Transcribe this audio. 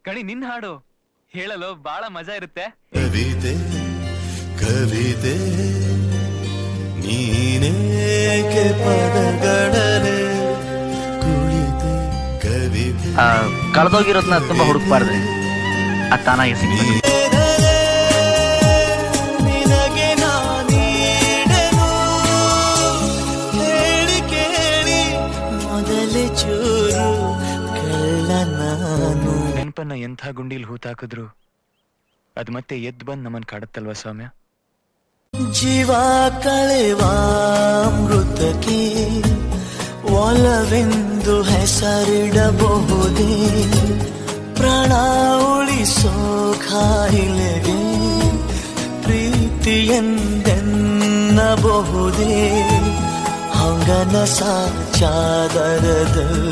ಕಣಿ ನಿನ್ ಹಾಡು ಹೇಳಲು ಬಹಳ ಮಜಾ ಇರುತ್ತೆ. ಕವಿತೆ ಕವಿತೆ ನೀನೇಕೆ ಪದಗಳೇ ಕುಳಿತೆ ಕವಿತೆ ಕಳೆದೋಗಿರೋದನ್ನ ತುಂಬಾ ಹುಡುಕ್ಬಾರ್ದ್ರಿ, ಅದು ತಾನಾಗಿ ಸಿಗ್ತದೆ. ನಿನಗೆ ನಾನೀಡನು ಹೇಳಿ ಕೇಳಿ ಮೊದಲೇ ಚೂರು ಕಳ್ಳ ನಾನು. ನೆನಪನ್ನ ಎಂಥ ಗುಂಡಿಲ್ ಹೂತಾಕಿದ್ರು ಅದ್ ಮತ್ತೆ ಎದ್ದು ಬಂದ್ ನಮ್ಮನ್ ಕಾಡುತ್ತಲ್ವಾ ಸೌಮ್ಯ? ಜೀವ ಕಳೆವ ಅಮೃತಕ್ಕೆ ಒಲವೆಂದು ಹೆಸರಿಡಬಹುದೇ, ಪ್ರಾಣ ಉಳಿಸೋ ಖಾಯಿಲೆಗೆ ಪ್ರೀತಿಯೆಂದೆನ್ನಬಹುದೇ, ಹಂಗನ ಸಾಚಾದರದಲ್ಲಿ